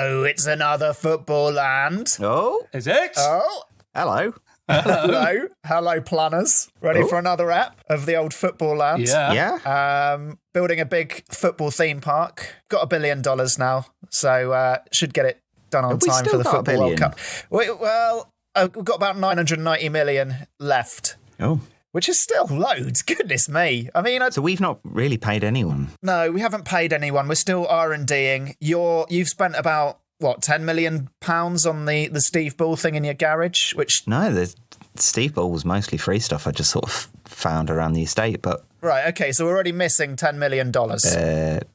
So it's another Footballland. Oh, Is it? Oh, hello. hello, planners. Ready for another app of the old Footballland? Yeah. Building a big football theme park. Got $1 billion now, so should get it done on Have we time still for the got a Football World billion? Cup. Well, we've got about 990 million left. Oh, Which is still loads. Goodness me. I mean, so we've not really paid anyone. no, we haven't paid anyone. We're still R&Ding. You've spent about, what, £10 million on the Steve Ball thing in your garage, which... No, the Steve Ball was mostly free stuff I just sort of found around the estate, but... Right, okay, so we're already missing $10 million.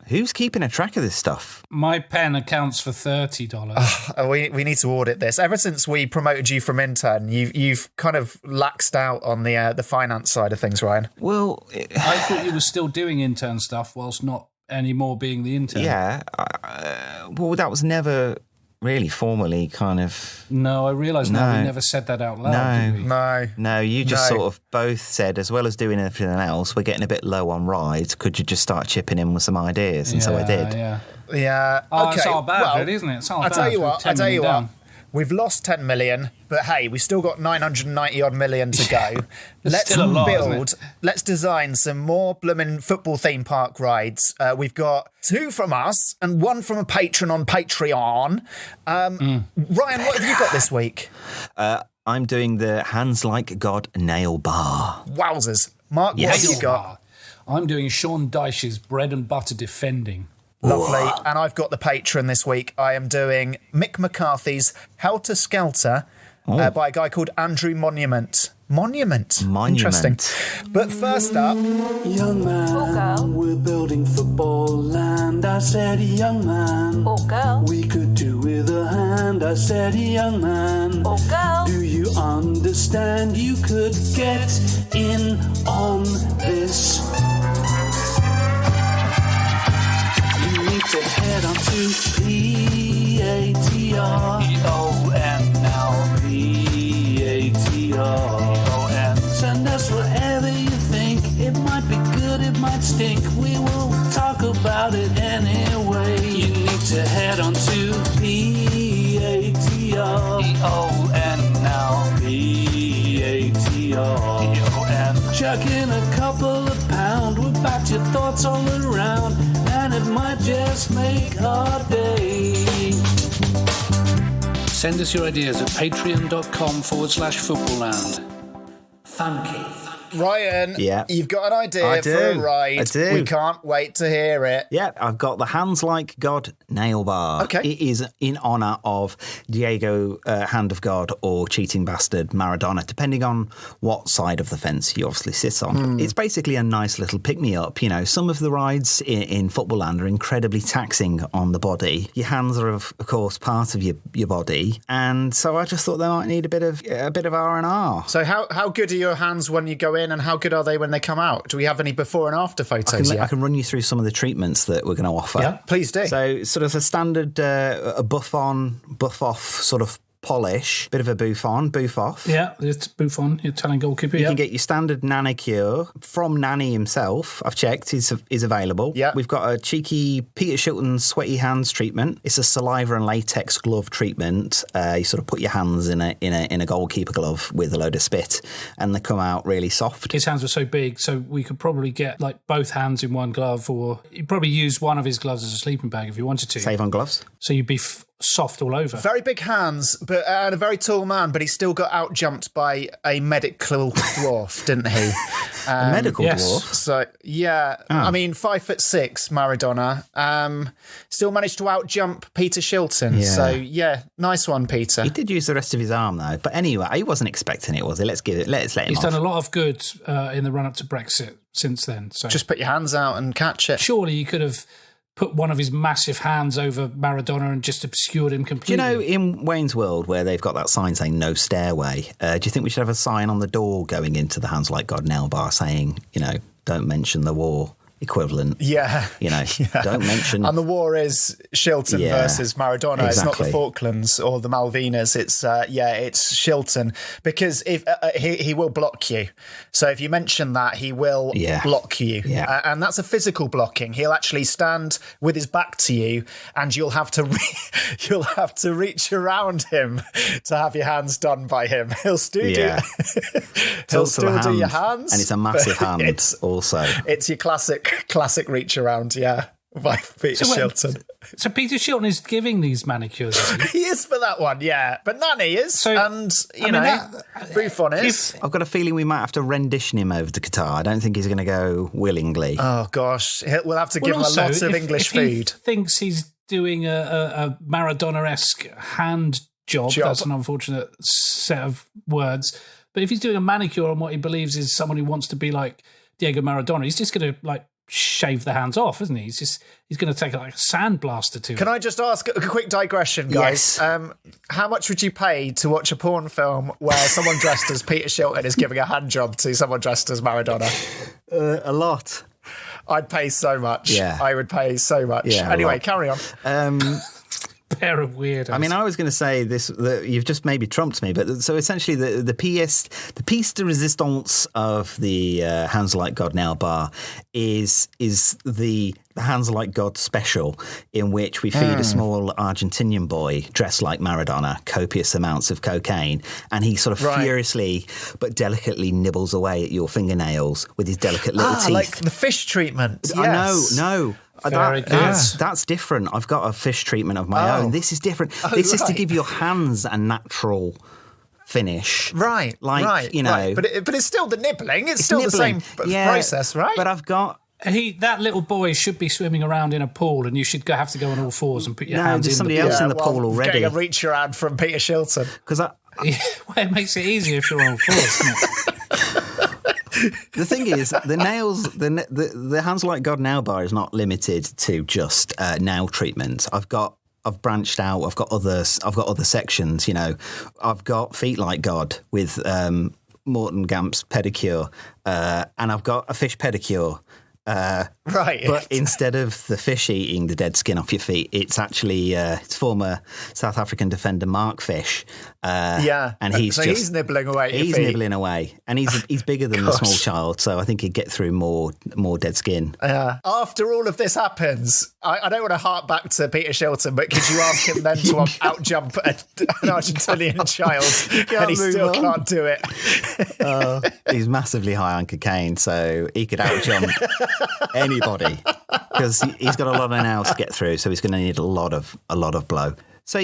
Who's keeping a track of this stuff? My pen accounts for $30. We need to audit this. Ever since we promoted you from intern, you've kind of laxed out on the finance side of things, Ryan. Well, I thought you were still doing intern stuff whilst not anymore being the intern. yeah. Well, that was never really formally kind of... No, I realise now No. we never said that out loud, did we? No. You just No. sort of both said, as well as doing everything else, we're getting a bit low on rides. Could you just start chipping in with some ideas? And so I did. Yeah. Yeah. Oh, okay. it's all bad, well, really, isn't it? It's all I bad. tell you We're what. 10 million down. We've lost 10 million, but hey, we've still got 990 odd million to go. Let's still a lot, isn't it? let's design some more blooming football theme park rides. We've got 2 from us and 1 from a patron on Patreon. Ryan, what have you got this week? I'm doing the Hands Like God nail bar. Wowzers. Mark, Yes. what have you got? I'm doing Sean Dyche's bread and butter defending. Lovely. And I've got the patron this week. I am doing Mick McCarthy's Helter, Skelter by a guy called Andrew Monument. Monument. Interesting. But first up... Young man, we're building Footballland. I said, young man, girl. we could do with a hand. I said, young man, girl. do you understand? You could get in on this. You need to head on to Patreon now. Patreon. Send us whatever you think. It might be good, it might stink. We will talk about it anyway. You need to head on to Patreon now. Patreon. Chuck in a couple of pounds. We'll bat your thoughts all around, and it might just make our day. Send us your ideas at patreon.com/Footballland. Funky. Ryan, Yeah. you've got an idea I for a do. ride. I do. We can't wait to hear it. Yeah, I've got the Hands Like God nail bar. Okay. It is in honour of Diego Hand of God or Cheating Bastard Maradona, depending on what side of the fence he obviously sits on. It's basically a nice little pick-me-up. You know, some of the rides in Footballland are incredibly taxing on the body. Your hands are, of course, part of your body. And so I just thought they might need a bit of R&R. So how good are your hands when you go in, and how good are they when they come out? Do we have any before and after photos I yet? can run you through some of the treatments that we're going to offer. Yeah, please do. So sort of a standard a buff on, buff off sort of polish, bit of a boof on, boof off. Yeah, it's Buffon, your Italian goalkeeper. You can get your standard manicure from Nanny himself. I've checked, is available. Yeah. We've got a cheeky Peter Shilton sweaty hands treatment. It's a saliva and latex glove treatment. You sort of put your hands in a goalkeeper glove with a load of spit, and they come out really soft. His hands were so big, so we could probably get like both hands in one glove, or you'd probably use one of his gloves as a sleeping bag if you wanted to. Save on gloves. So you'd be soft all over. Very big hands, but and a very tall man, but he still got out-jumped by a medical dwarf, didn't he? A medical yes. dwarf. So, yeah, I mean, 5'6", Maradona. Still managed to out-jump Peter Shilton. Yeah. So, yeah, nice one, Peter. He did use the rest of his arm though. But anyway, he wasn't expecting it, was he? Let's let him He's off. done a lot of good in the run-up to Brexit since then. So Just put your hands out and catch it. surely you could have put one of his massive hands over Maradona and just obscured him Do completely. you know, in Wayne's World, where they've got that sign saying no stairway, do you think we should have a sign on the door going into the Hands Like God nail bar saying, you know, don't mention the war equivalent. Yeah. Don't mention. And the war is Shilton versus Maradona. Exactly. It's not the Falklands or the Malvinas. It's it's Shilton, because if he will block you. So if you mention that, he will block you. Yeah. And that's a physical blocking. He'll actually stand with his back to you, and you'll have to reach around him to have your hands done by him. He'll still do he'll still do your hands, and it's a massive hand. Also, it's your classic reach around, by Peter Shilton. So Peter Shilton is giving these manicures. He is for that one, but Nanny is, and Buffon is. I've got a feeling we might have to rendition him over to Qatar. I don't think he's going to go willingly. Oh gosh, we'll have to give him a lot of English food. He thinks he's doing a Maradona-esque hand job. That's an unfortunate set of words. But if he's doing a manicure on what he believes is someone who wants to be like Diego Maradona, he's just going to shave the hands off, isn't he? He's going to take a sandblaster to it. Can I just ask a quick digression, guys? Yes. How much would you pay to watch a porn film where someone dressed as Peter Shilton is giving a hand job to someone dressed as Maradona? A lot. I'd pay so much. Yeah. I would pay so much. Yeah, anyway, carry on. Pair of weirdos. I mean, I was going to say this. You've just maybe trumped me, but so essentially, the pièce de résistance of the Hands Like God Nail Bar is the Hands Like God special, in which we feed a small Argentinian boy dressed like Maradona copious amounts of cocaine, and he sort of furiously but delicately nibbles away at your fingernails with his delicate little teeth, like the fish treatment. Yes. I know, no. That's different. I've got a fish treatment of my own. This is different. This is to give your hands a natural finish. Right. But it's still the nibbling. It's still nibbling. The same process, right? But I've got... that little boy should be swimming around in a pool, and you should have to go on all fours and put your hands in. Somebody else in the pool already. Getting a reach around from Peter Shilton. Because it makes it easier if you're on all fours, doesn't it? The thing is, the nails, the Hands Like God nail bar is not limited to just nail treatment. I've branched out. I've got other sections. I've got Feet Like God with Morton Gamp's pedicure, and I've got a fish pedicure. But instead of the fish eating the dead skin off your feet, it's actually it's former South African defender Mark Fish. And he's nibbling away at your feet. He's nibbling away, and he's bigger than the small child, so I think he'd get through more dead skin. After all of this happens, I don't want to hark back to Peter Shilton, but could you ask him then to out-jump an Argentinian child, and he still can't do it? He's massively high on cocaine, so he could out-jump anybody, because he's got a lot of nails to get through, so he's going to need a lot of blow. So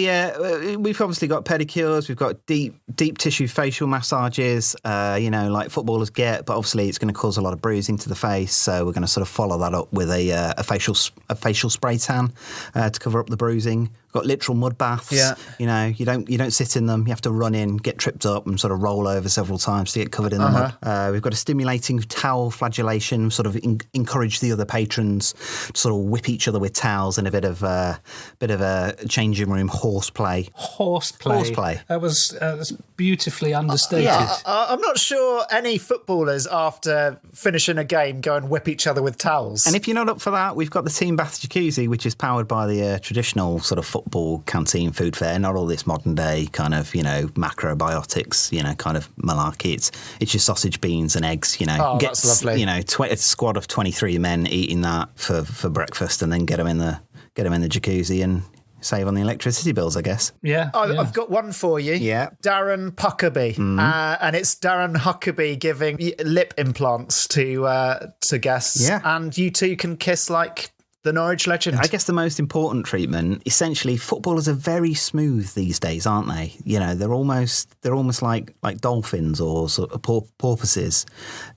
we've obviously got pedicures, we've got deep tissue facial massages, like footballers get, but obviously it's going to cause a lot of bruising to the face, so we're going to sort of follow that up with a facial spray tan to cover up the bruising. We've got literal mud baths. Yeah. You don't sit in them. You have to run in, get tripped up, and sort of roll over several times to get covered in the mud. We've got a stimulating towel flagellation, sort of encourage the other patrons to sort of whip each other with towels, and a bit of a changing room horseplay. Horseplay. That was beautifully understated. I'm not sure any footballers after finishing a game go and whip each other with towels. And if you're not up for that, we've got the Team Bath Jacuzzi, which is powered by the traditional sort of football canteen food fare, not all this modern day kind of, macrobiotics, kind of malarkey. It's your sausage, beans and eggs, that's lovely. A squad of 23 men eating that for breakfast, and then get them in the jacuzzi and save on the electricity bills, I guess. Yeah. I've got one for you. Yeah. Darren Huckabee. And it's Darren Huckabee giving lip implants to guests. Yeah. And you two can kiss like the Norwich legend. I guess the most important treatment, essentially, footballers are very smooth these days, aren't they? They're almost like dolphins or sort of porpoises,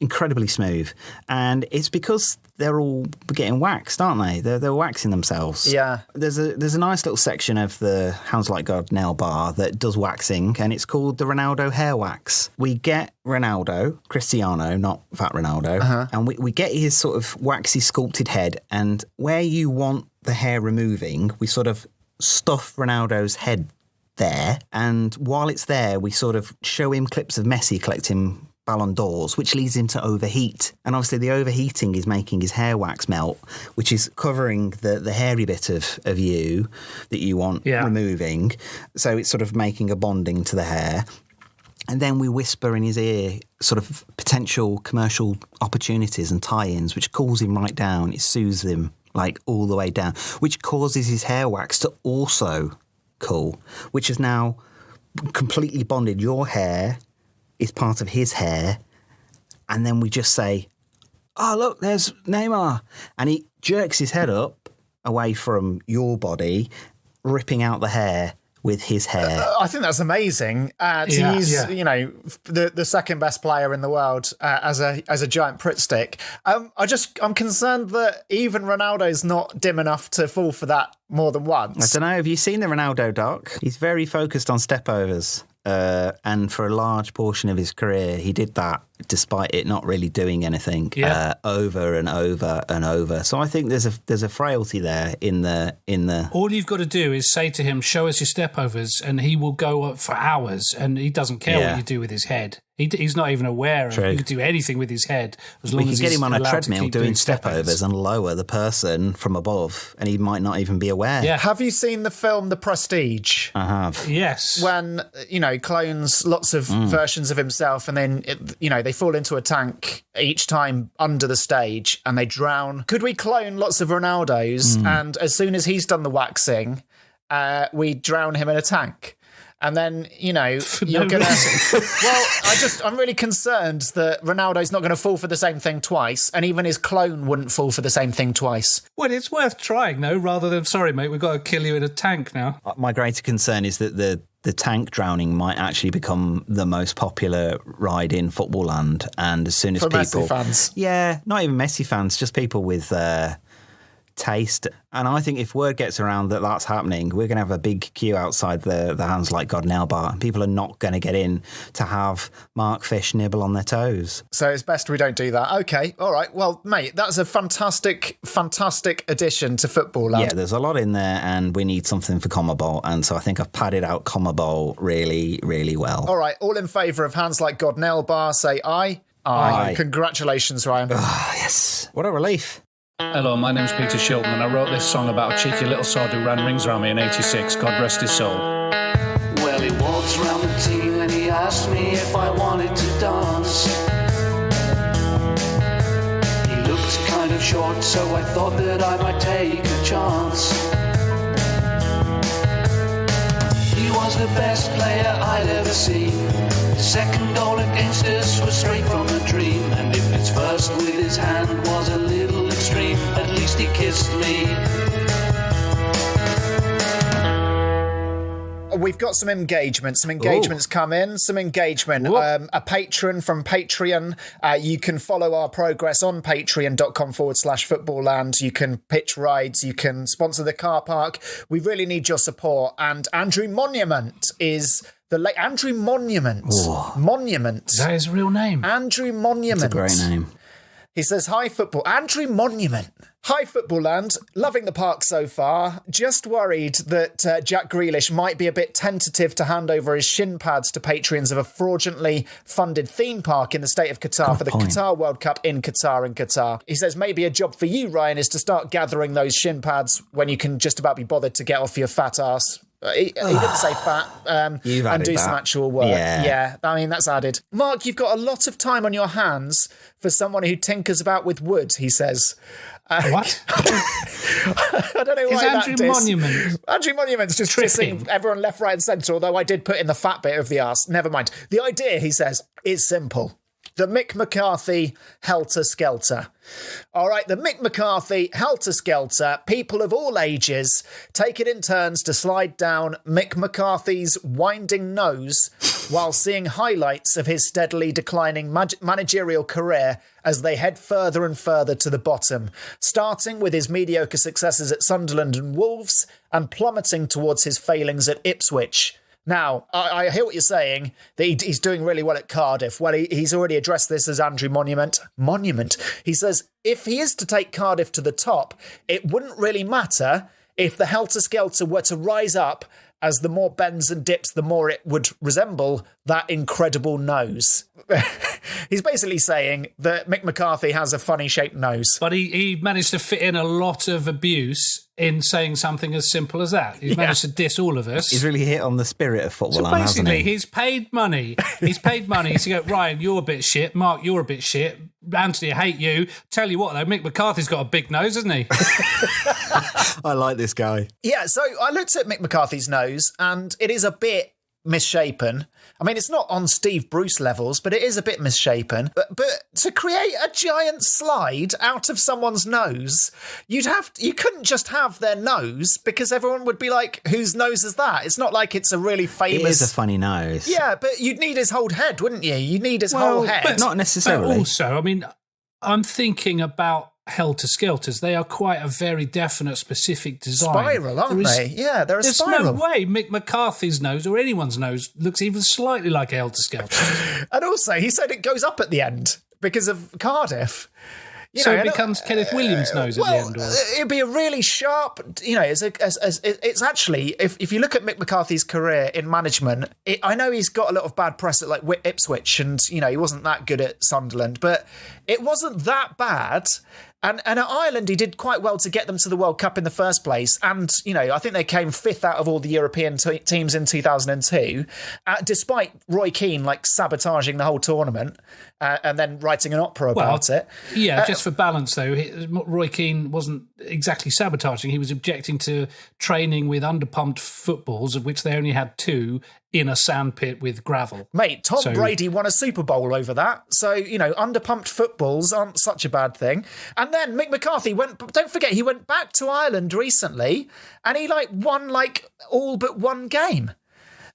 incredibly smooth. And it's because they're all getting waxed, aren't they? They're waxing themselves. Yeah. There's a nice little section of the Hands Like God nail bar that does waxing, and it's called the Ronaldo Hair Wax. We get Ronaldo, Cristiano, not Fat Ronaldo, and we get his sort of waxy sculpted head, and where you want the hair removing, we sort of stuff Ronaldo's head there, and while it's there, we sort of show him clips of Messi collecting Ballon d'Ors, which leads him to overheat. And obviously the overheating is making his hair wax melt, which is covering the hairy bit of you that you want removing. So it's sort of making a bonding to the hair. And then we whisper in his ear sort of potential commercial opportunities and tie-ins, which cools him right down. It soothes him like all the way down, which causes his hair wax to also cool, which is now completely bonded. Your hair is part of his hair. And then we just say, oh, look, there's Neymar. And he jerks his head up away from your body, ripping out the hair with his hair. I think that's amazing. He's, you know, the second best player in the world as a giant Pritt stick. I'm concerned that even Ronaldo's not dim enough to fall for that more than once. I don't know. Have you seen the Ronaldo doc? He's very focused on stepovers. And for a large portion of his career, he did that despite it not really doing anything over and over and over. So I think there's a frailty there in the. All you've got to do is say to him, "Show us your stepovers," and he will go up for hours, and he doesn't care what you do with his head. He's not even aware of you can do anything with his head as long as get he's him on a treadmill doing stepovers and lower the person from above, and he might not even be aware. Yeah. Have you seen the film The Prestige? I have. Yes. When clones lots of versions of himself, and then they fall into a tank each time under the stage and they drown. Could we clone lots of Ronaldos, and as soon as he's done the waxing, we drown him in a tank? And then, you're going to... Well, I'm really concerned that Ronaldo's not going to fall for the same thing twice, and even his clone wouldn't fall for the same thing twice. Well, it's worth trying, though, rather than, sorry, mate, we've got to kill you in a tank now. My greater concern is that the tank drowning might actually become the most popular ride in Footballland, and as soon as people... For Messi fans. Yeah, not even Messi fans, just people with... taste. And I think if word gets around that that's happening, we're going to have a big queue outside the Hands Like God nail bar. People are not going to get in to have Mark Fish nibble on their toes. So it's best we don't do that. Okay, all right. Well, mate, that's a fantastic addition to Footballland. Yeah, there's a lot in there, and we need something for CONMEBOL, and so I think I've padded out CONMEBOL really, really well. All right, all in favour of Hands Like God nail bar, say aye. Aye. Congratulations, Ryan. Yes. What a relief. Hello, my name's Peter Shilton, and I wrote this song about a cheeky little sod who ran rings around me in '86. God rest his soul. Well, he walks around the team and he asked me if I wanted to dance. He looked kind of short, so I thought that I might take a chance. He was the best player I'd ever seen. The second goal against us was straight from a dream, and if his first with his hand was a little extreme, at least he kissed me. We've got some engagements. Come in. Some engagement. A patron from Patreon. You can follow our progress on patreon.com/Footballland. You can pitch rides. You can sponsor the car park. We really need your support. And Andrew Monument is... The late Andrew Monument. Ooh. Monument. Is that his real name? Andrew Monument. That's a great name. He says, hi, Andrew Monument. Hi, Footballland. Loving the park so far. Just worried that Jack Grealish might be a bit tentative to hand over his shin pads to patrons of a fraudulently funded theme park in the state of Qatar for the Qatar World Cup in Qatar. He says, maybe a job for you, Ryan, is to start gathering those shin pads when you can just about be bothered to get off your fat ass. He didn't say fat, and do some actual work. Yeah, I mean, that's added. Mark, you've got a lot of time on your hands for someone who tinkers about with wood, he says. What? I don't know why Andrew Monument. Andrew Monument's just kissing everyone left, right and centre, although I did put in the fat bit of the arse. Never mind. The idea, he says, is simple. The Mick McCarthy Helter Skelter. All right, the Mick McCarthy Helter Skelter. People of all ages take it in turns to slide down Mick McCarthy's winding nose while seeing highlights of his steadily declining managerial career as they head further and further to the bottom, starting with his mediocre successes at Sunderland and Wolves and plummeting towards his failings at Ipswich. Now, I hear what you're saying, that he's doing really well at Cardiff. Well, he's already addressed this as Andrew Monument. He says, if he is to take Cardiff to the top, it wouldn't really matter if the Helter Skelter were to rise up as the more bends and dips, the more it would resemble that incredible nose. He's basically saying that Mick McCarthy has a funny shaped nose. But he managed to fit in a lot of abuse in saying something as simple as that. He's managed to diss all of us. He's really hit on the spirit of Footballland, so basically, hasn't he? he's paid money. He's paid money to go, Ryan, you're a bit shit. Mark, you're a bit shit. Anthony, I hate you. Tell you what, though, Mick McCarthy's got a big nose, hasn't he? I like this guy. Yeah, so I looked at Mick McCarthy's nose, and it is a bit misshapen. I mean, it's not on Steve Bruce levels, but it is a bit misshapen. But to create a giant slide out of someone's nose, you couldn't just have their nose, because everyone would be like, whose nose is that? It's not like it's a really famous... It is a funny nose. Yeah, but you'd need his whole head, wouldn't you? You'd need his whole head. But not necessarily. But also, I mean, I'm thinking about Helter Skelters. They are quite a very definite, specific design. Spiral, aren't they? Yeah, they're a spiral. There's no way Mick McCarthy's nose or anyone's nose looks even slightly like a Helter Skelter. And also, he said it goes up at the end because of Cardiff. So it becomes Kenneth Williams' nose at the end? Or? It'd be a really sharp, it's actually, if you look at Mick McCarthy's career in management, I know he's got a lot of bad press at like Ipswich and, he wasn't that good at Sunderland, but it wasn't that bad. And at Ireland, he did quite well to get them to the World Cup in the first place. And, I think they came fifth out of all the European teams in 2002, despite Roy Keane, sabotaging the whole tournament and then writing an opera about it. Yeah, just for balance, though, Roy Keane wasn't exactly sabotaging. He was objecting to training with underpumped footballs, of which they only had 2, in a sandpit with gravel. Mate, Tom Brady won a Super Bowl over that. So, underpumped footballs aren't such a bad thing. And then Mick McCarthy don't forget, he went back to Ireland recently and he won all but one game.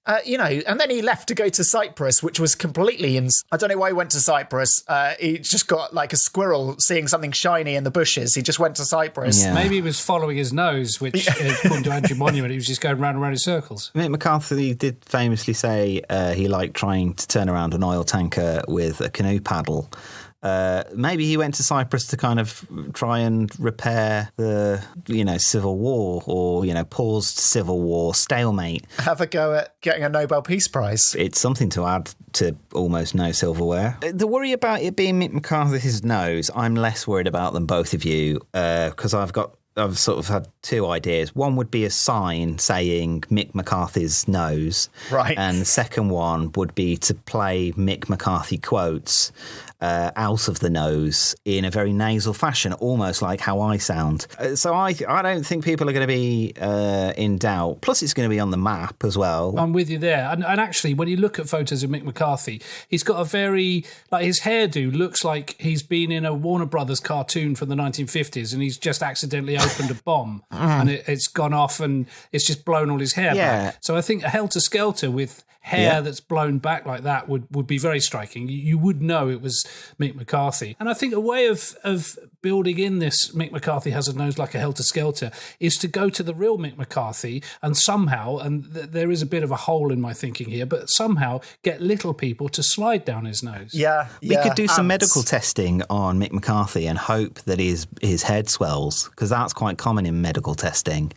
And then he left to go to Cyprus, which was completely I don't know why he went to Cyprus. He just got like a squirrel seeing something shiny in the bushes. He just went to Cyprus. Yeah. Maybe he was following his nose, which, according to Andrew Monument, he was just going round and round in circles. Mick McCarthy did famously say he liked trying to turn around an oil tanker with a canoe paddle. Maybe he went to Cyprus to kind of try and repair the, civil war or, paused civil war stalemate. Have a go at getting a Nobel Peace Prize. It's something to add to almost no silverware. The worry about it being Mick McCarthy's nose, I'm less worried about than both of you, because I've sort of had 2 ideas. One would be a sign saying Mick McCarthy's nose. Right. And the second one would be to play Mick McCarthy quotes out of the nose in a very nasal fashion, almost like how I sound. So I don't think people are going to be in doubt. Plus, it's going to be on the map as well. I'm with you there. And actually, when you look at photos of Mick McCarthy, he's got a very, his hairdo looks like he's been in a Warner Brothers cartoon from the 1950s and he's just accidentally opened a bomb and it's gone off and it's just blown all his hair back. So I think a Helter Skelter with hair that's blown back like that would be very striking. You would know it was Mick McCarthy. And I think a way of building in this Mick McCarthy has a nose like a Helter Skelter is to go to the real Mick McCarthy and somehow, and there is a bit of a hole in my thinking here, but somehow get little people to slide down his nose. Yeah. We could do some medical testing on Mick McCarthy and hope that his head swells, because that's quite common in medical testing.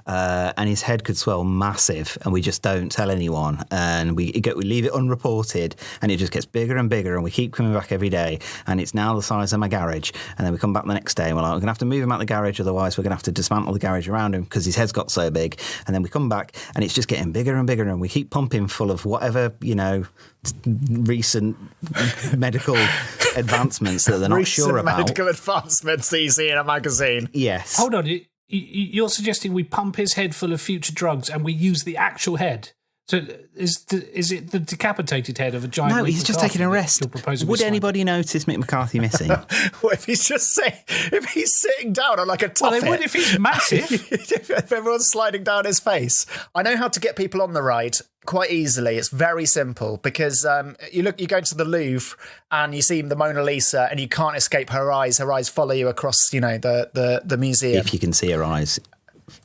And his head could swell massive and we just don't tell anyone. And we leave it unreported and it just gets bigger and bigger and we keep coming back every day and it's now the size of my garage. And then we come back the next day and we're like, we're going to have to move him out the garage, otherwise we're going to have to dismantle the garage around him because his head's got so big. And then we come back and it's just getting bigger and bigger and we keep pumping full of whatever, recent medical advancements that they're not sure about. Medical advancements that you see in a magazine. Yes. Hold on, you're suggesting we pump his head full of future drugs and we use the actual head? So is it the decapitated head of a giant? No, he's just taking a rest. Would anybody notice Mick McCarthy missing? Well, if he's sitting down on like a top. Well, they would if he's massive. If everyone's sliding down his face. I know how to get people on the ride quite easily. It's very simple because you go to the Louvre and you see the Mona Lisa and you can't escape her eyes. Her eyes follow you across, the museum. If you can see her eyes.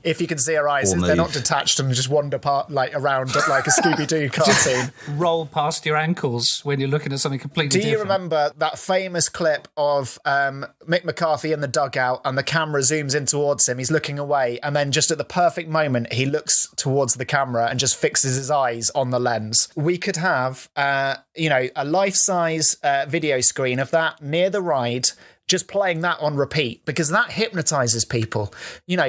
if you can see her eyes, they're not detached and just wander around like a Scooby-Doo cartoon. Roll past your ankles when you're looking at something completely different. Do you remember that famous clip of Mick McCarthy in the dugout and the camera zooms in towards him, he's looking away, and then just at the perfect moment he looks towards the camera and just fixes his eyes on the lens? We could have a life-size video screen of that near the ride, just playing that on repeat, because that hypnotises people.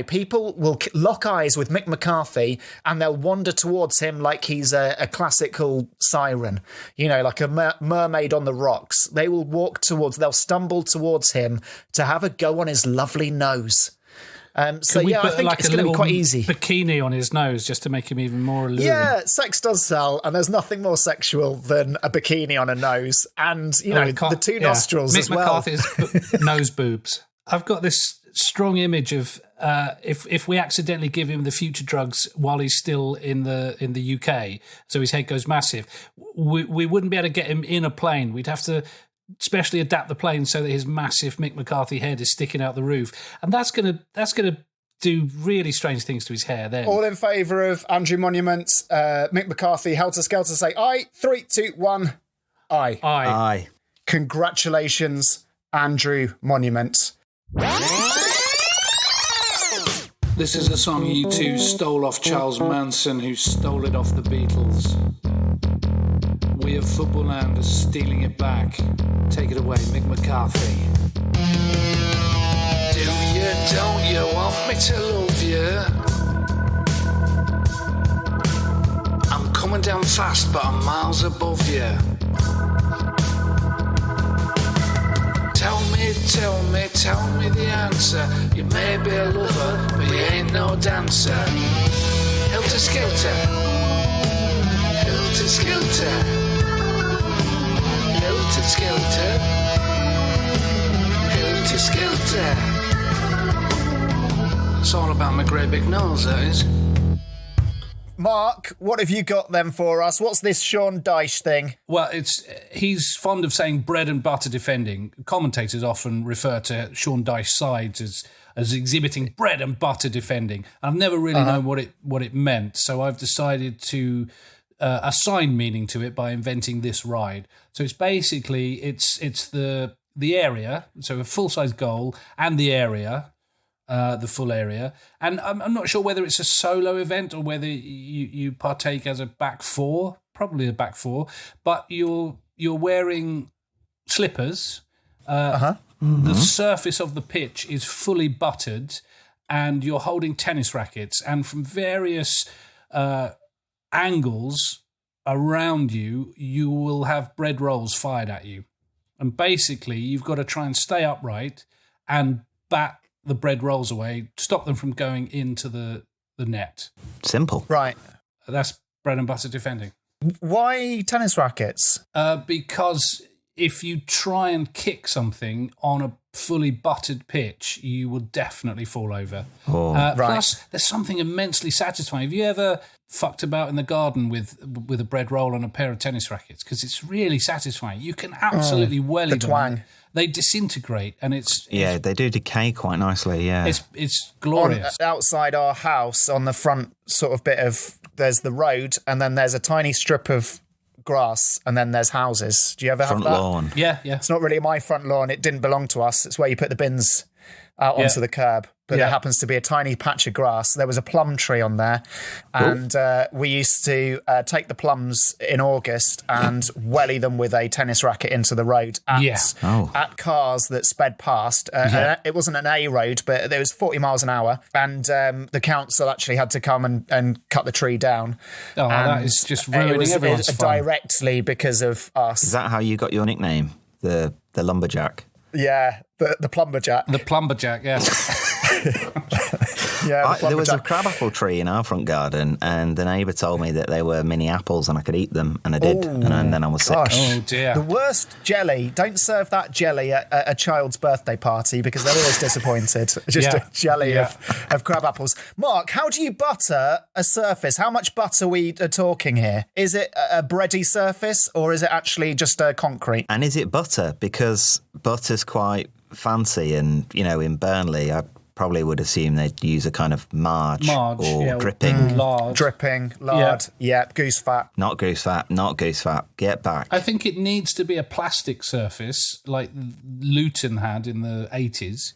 People will lock eyes with Mick McCarthy and they'll wander towards him like he's a classical siren, like a mermaid on the rocks. They'll stumble towards him to have a go on his lovely nose. I think it's going to be quite easy. Bikini on his nose just to make him even more alluring. Yeah, sex does sell, and there's nothing more sexual than a bikini on a nose, and the two nostrils as well. Mick McCarthy's nose boobs. I've got this strong image of if we accidentally give him the future drugs while he's still in the UK, so his head goes massive, we wouldn't be able to get him in a plane. We'd have to specially adapt the plane so that his massive Mick McCarthy head is sticking out the roof, and that's gonna do really strange things to his hair. Then, all in favour of Andrew Monument, Mick McCarthy, Helter Skelter, say aye. 3, 2, 1, aye. Aye. Congratulations, Andrew Monument. This is a song U2 stole off Charles Manson, who stole it off the Beatles. We of Footballland are stealing it back. Take it away, Mick McCarthy. Don't you want me to love you? I'm coming down fast, but I'm miles above you. Tell me the answer. You may be a lover, but you ain't no dancer. Helter Skelter. Helter Skelter. Helter Skelter. Helter Skelter. It's all about my great big nose, that is. Mark, what have you got then for us? What's this Sean Dyche thing? Well, he's fond of saying bread and butter defending. Commentators often refer to Sean Dyche's sides as exhibiting bread and butter defending. I've never really known what it meant, so I've decided to assign meaning to it by inventing this ride. So it's basically it's the area, so a full-size goal and the area. The full area, and I'm not sure whether it's a solo event or whether you partake as a back four, probably a back four, but you're wearing slippers. The surface of the pitch is fully buttered, and you're holding tennis rackets, and from various angles around you will have bread rolls fired at you, and basically you've got to try and stay upright and bat the bread rolls away, stop them from going into the net. Simple. Right. That's bread and butter defending. Why tennis rackets? Because if you try and kick something on a fully buttered pitch, you will definitely fall over. Right. Plus, there's something immensely satisfying. Have you ever fucked about in the garden with a bread roll and a pair of tennis rackets? Because it's really satisfying. You can absolutely welly the twang. them. They disintegrate, and they do decay quite nicely. Yeah, it's glorious. Outside our house, on the front sort of bit of, there's the road, and then there's a tiny strip of grass, and then there's houses. Do you ever have that? Front lawn. Yeah. It's not really my front lawn. It didn't belong to us. It's where you put the bins out onto the curb. But there happens to be a tiny patch of grass. There was a plum tree on there, and we used to take the plums in August and welly them with a tennis racket into the road at cars that sped past. It wasn't an A road, but it was 40 miles an hour, and the council actually had to come and cut the tree down. Oh, that is just ruining everyone's fun. Directly because of us. Is that how you got your nickname, the lumberjack? Yeah, the plumberjack. The plumberjack, yeah. There was a crabapple tree in our front garden, and the neighbour told me that they were mini apples and I could eat them, and I did. And then I was sick. Oh dear. The worst jelly. Don't serve that jelly at a child's birthday party, because they're always disappointed. Just a jelly of crab apples. Mark, how do you butter a surface? How much butter we are talking here? Is it a bready surface, or is it actually just concrete? And is it butter? Because butter's quite fancy, and in Burnley, probably would assume they'd use a kind of marge or dripping. Lard. Dripping, lard, goose fat. Not goose fat. Get back. I think it needs to be a plastic surface like Luton had in the 80s.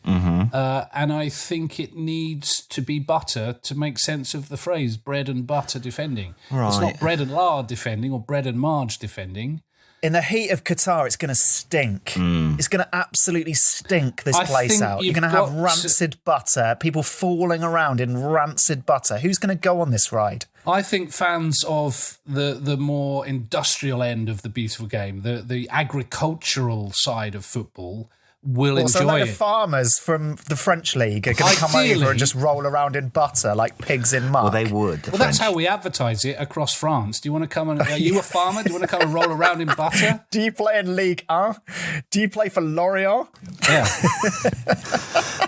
And I think it needs to be butter to make sense of the phrase bread and butter defending. Right. It's not bread and lard defending or bread and marge defending. In the heat of Qatar, it's going to stink. It's going to absolutely stink this place out. You're going to have rancid butter, people falling around in rancid butter. Who's going to go on this ride? I think fans of the more industrial end of the beautiful game, the agricultural side of football, will enjoy so like it. The farmers from the French league are going to come over and just roll around in butter like pigs in muck. Well, they would. Well, that's how we advertise it across France. Do you want to come and... Are you a farmer? Do you want to come and roll around in butter? Do you play in Ligue 1? Do you play for Lorient? Yeah.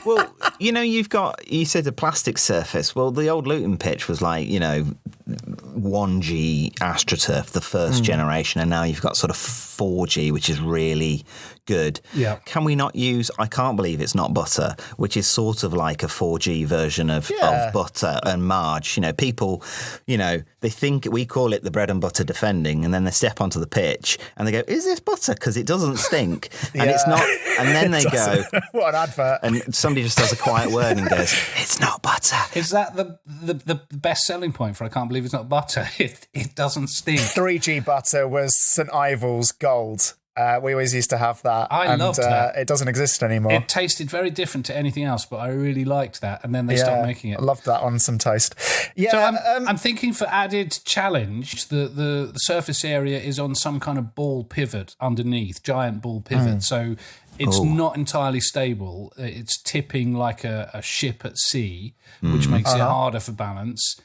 Well, you said the plastic surface. Well, the old Luton pitch was like, 1G AstroTurf, the first generation, and now you've got sort of 4G, which is really good. Yeah. Can we not use I Can't Believe It's Not Butter, which is sort of like a 4G version of butter and marge? People, they think we call it the bread and butter defending, and then they step onto the pitch and they go, is this butter? Because it doesn't stink. And it's not. And then they go, what an advert. And somebody just does a quiet word and goes, it's not butter. Is that the best selling point for I Can't Believe It's Not Butter? It doesn't stink. 3G butter was St Ivel's gold. We always used to have that. I loved that. It doesn't exist anymore. It tasted very different to anything else, but I really liked that. And then they stopped making it. I loved that on some toast. Yeah, so I'm thinking for added challenge, the surface area is on some kind of ball pivot underneath, giant ball pivot. So it's not entirely stable. It's tipping like a ship at sea, which makes it harder for balance.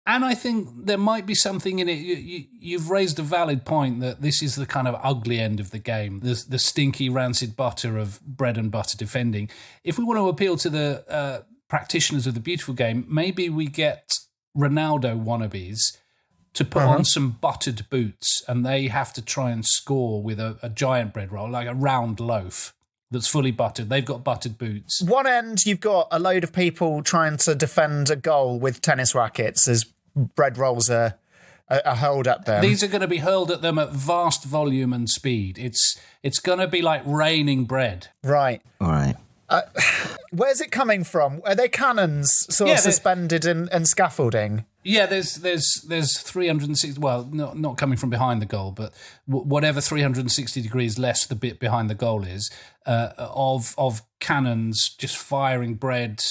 And I think there might be something in it. You've raised a valid point that this is the kind of ugly end of the game, the stinky, rancid butter of bread and butter defending. If we want to appeal to the practitioners of the beautiful game, maybe we get Ronaldo wannabes to put on some buttered boots, and they have to try and score with a giant bread roll, like a round loaf that's fully buttered. They've got buttered boots. One end, you've got a load of people trying to defend a goal with tennis rackets as bread rolls are hurled at them. These are going to be hurled at them at vast volume and speed. It's going to be like raining bread. Right. All right. Where's it coming from? Are they cannons sort of suspended and scaffolding? Yeah, there's 360. Well, not coming from behind the goal, but whatever 360 degrees less the bit behind the goal is of cannons just firing bread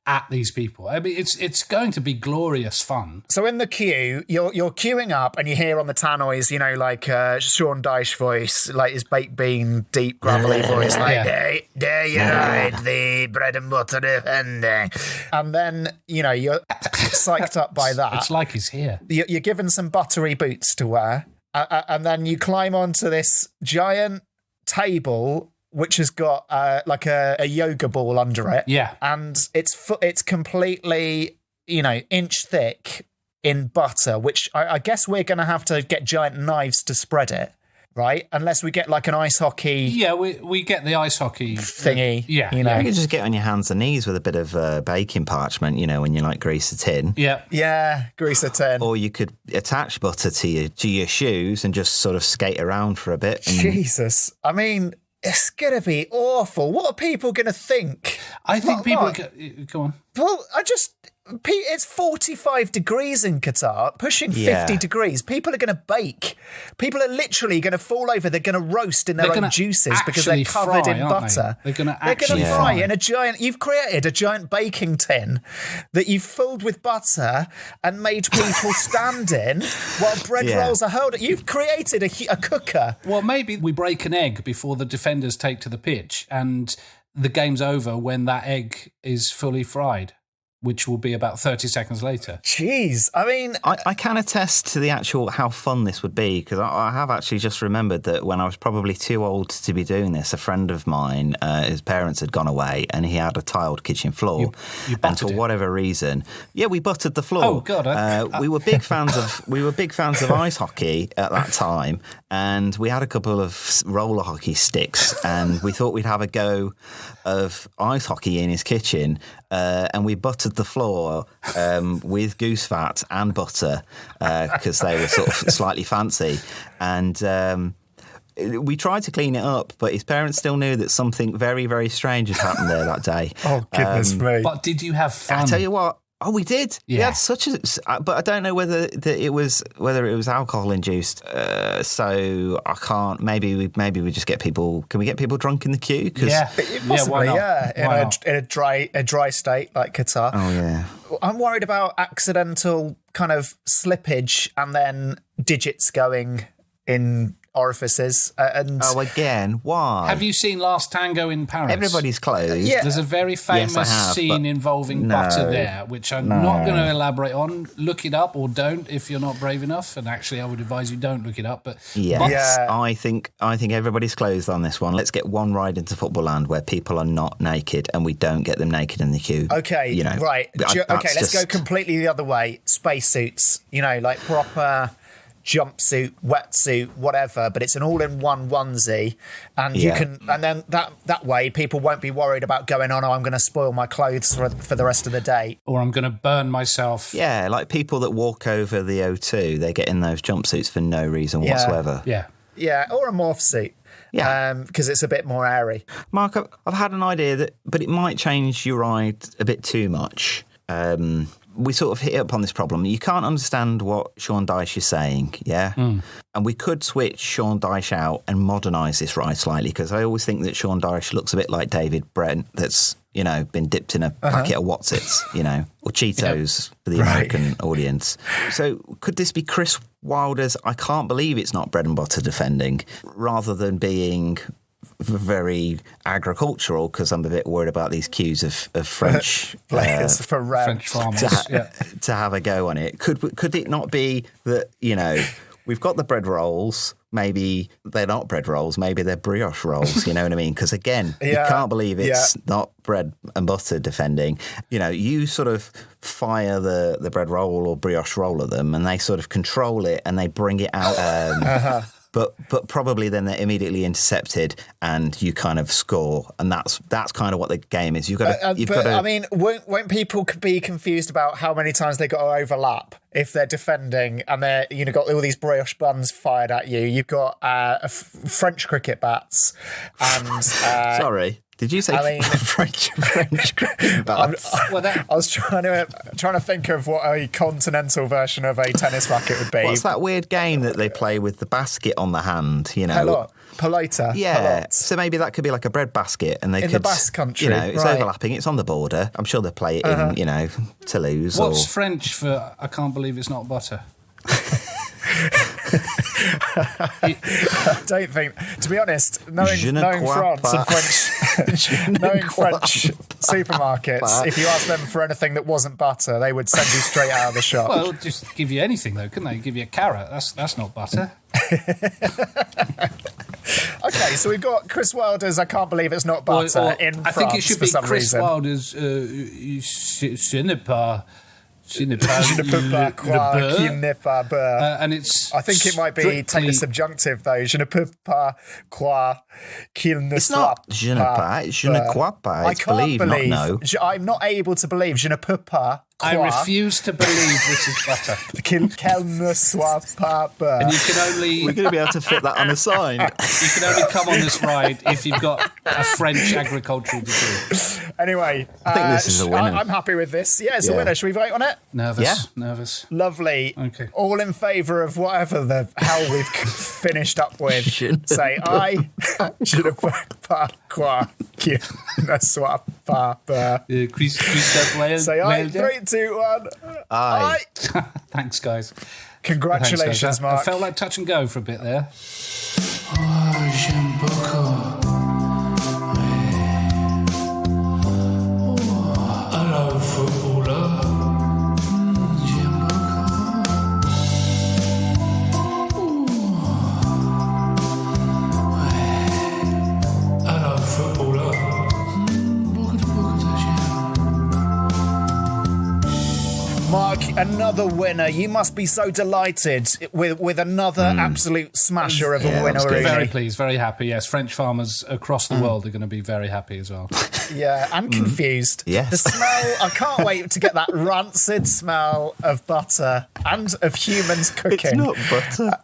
at these people. I mean, it's going to be glorious fun. So in the queue, you're queuing up, and you hear on the tannoys, like Sean Dyche voice, like his baked bean, deep gravelly voice, like there you ride the bread and butter defending, and then you're psyched up by that. It's like he's here. You're given some buttery boots to wear, and then you climb onto this giant table which has got like a yoga ball under it. Yeah. And it's completely, inch thick in butter, which I guess we're going to have to get giant knives to spread it, right? Unless we get like an ice hockey... Yeah, we get the ice hockey... thingy. Yeah. You can just get on your hands and knees with a bit of baking parchment, when you grease a tin. Yeah. Yeah, grease a tin. Or you could attach butter to your shoes and just sort of skate around for a bit. Jesus. I mean... It's going to be awful. What are people going to think? I think people... Go on. Well, it's 45 degrees in Qatar, pushing 50 degrees. People are going to bake. People are literally going to fall over. They're going to roast in their own juices because they're covered in butter. They're going to fry in a giant... You've created a giant baking tin that you've filled with butter and made people stand in while bread rolls are held. You've created a cooker. Well, maybe we break an egg before the defenders take to the pitch, and the game's over when that egg is fully fried. which will be about 30 seconds later. Jeez, I mean... I can attest to the actual how fun this would be, because I have actually just remembered that when I was probably too old to be doing this, a friend of mine, his parents had gone away and he had a tiled kitchen floor. You and for whatever reason... Yeah, we buttered the floor. Oh, God. We were big fans of ice hockey at that time, and we had a couple of roller hockey sticks, and we thought we'd have a go of ice hockey in his kitchen, and we buttered the floor with goose fat and butter because they were sort of slightly fancy. And we tried to clean it up, but his parents still knew that something very, very strange had happened there that day. Oh, goodness me. But did you have fun? I tell you what. Oh, we did. Yeah. We had such a, but I don't know whether it was alcohol induced. So I can't. Maybe we just get people. Can we get people drunk in the queue? Possibly, in a dry state like Qatar. Oh yeah. I'm worried about accidental kind of slippage and then digits going in orifices. Again, why? Have you seen Last Tango in Paris? Everybody's closed. Yeah. There's a very famous scene involving butter there, which I'm not going to elaborate on. Look it up or don't if you're not brave enough. And actually, I would advise you don't look it up. But I think everybody's closed on this one. Let's get one ride into Footballland where people are not naked and we don't get them naked in the queue. Okay, right. Let's go completely the other way. Spacesuits, like proper jumpsuit, wetsuit, whatever, but it's an all-in-one onesie, and you can, and then that way people won't be worried about going on. Oh, I'm going to spoil my clothes for the rest of the day, or I'm going to burn myself. Yeah, like people that walk over the O2, they get in those jumpsuits for no reason whatsoever. Yeah, or a morph suit. Yeah, because it's a bit more airy. Mark, I've had an idea but it might change your ride a bit too much. We sort of hit up on this problem. You can't understand what Sean Dyche is saying, yeah? And we could switch Sean Dyche out and modernise this ride slightly, because I always think that Sean Dyche looks a bit like David Brent that's, been dipped in a packet of What's-Its, or Cheetos for the American audience. So could this be Chris Wilder's I can't believe it's not bread and butter defending, rather than being very agricultural, because I'm a bit worried about these queues of French players for French farmers to have a go on it. Could it not be that we've got the bread rolls? Maybe they're not bread rolls. Maybe they're brioche rolls. You know what I mean? Because again, you can't believe it's not bread and butter defending. You sort of fire the bread roll or brioche roll at them, and they sort of control it and they bring it out. But probably then they're immediately intercepted and you kind of score, and that's kind of what the game is. You've got to. I mean, won't people be confused about how many times they got to overlap if they're defending and they're got all these brioche buns fired at you? You've got French cricket bats and sorry. Did you say French cricket bats? I was trying to think of what a continental version of a tennis racket would be. What's that weird game that they play with the basket on the hand? Pelota. Yeah. Pelot. So maybe that could be like a bread basket, and in the Basque country. It's overlapping. It's on the border. I'm sure they play it in Toulouse. What's French for I can't believe it's not butter? I don't think, to be honest, knowing France and French, knowing French supermarkets, if you asked them for anything that wasn't butter, they would send you straight out of the shop. Well, just give you anything though, couldn't they? Give you a carrot. That's not butter. Okay, so we've got Chris Wilder's I can't believe it's not butter in France. I think it should be Chris reason. Wilder's ce n'est pas. Je ne peux pas croire qu'il n'est pas beurre. And it's I think it might be take the subjunctive though. Je ne peux pas croire qu'il ne soit pas. Je ne crois pas. It's believe, not know. I'm not able to believe. Je ne peux pas. I refuse to believe this is butter. Qu'elle ne soit pas beurre. And you can only... We're going to be able to fit that on a sign. You can only come on this ride if you've got a French agricultural degree. Anyway, I think this is a winner. I'm happy with this. Yeah, it's a winner. Should we vote on it? Nervous. Lovely. Okay. All in favour of whatever the hell we've finished up with. Say aye. Je ne peux pas croire qu'il ne soit pas beurre. Say aye. 3, 2, 1. Aye. Thanks, guys. Congratulations, Mark. I felt like touch and go for a bit there. J'aime beaucoup. Hello, footballer. another winner. You must be so delighted with another absolute smasher of a winner. Really. Very pleased, very happy. Yes, French farmers across the world are going to be very happy as well. Yeah, and confused. Yes. The smell, I can't wait to get that rancid smell of butter and of humans cooking. It's not butter.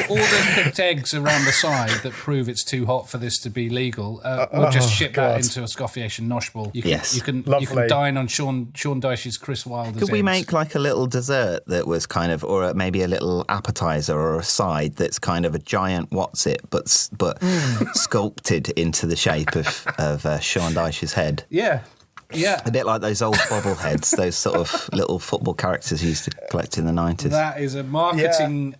all the cooked eggs around the side that prove it's too hot for this to be legal, we'll just ship that into a Scoffiation nosh ball. You can dine on Sean Dyche's Chris Wilder's Could we eggs. make like a little dessert that was kind of, or maybe a little appetizer or a side that's kind of a giant but sculpted into the shape of Sean Dyche's head? Yeah. Yeah. A bit like those old bobbleheads, those sort of little football characters you used to collect in the 90s. That is a marketing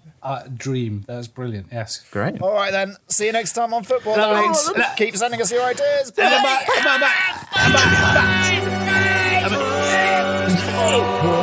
dream. That's brilliant, yes. Great. All right, then. See you next time on Footballland. Keep sending us your ideas. Bye. Bye.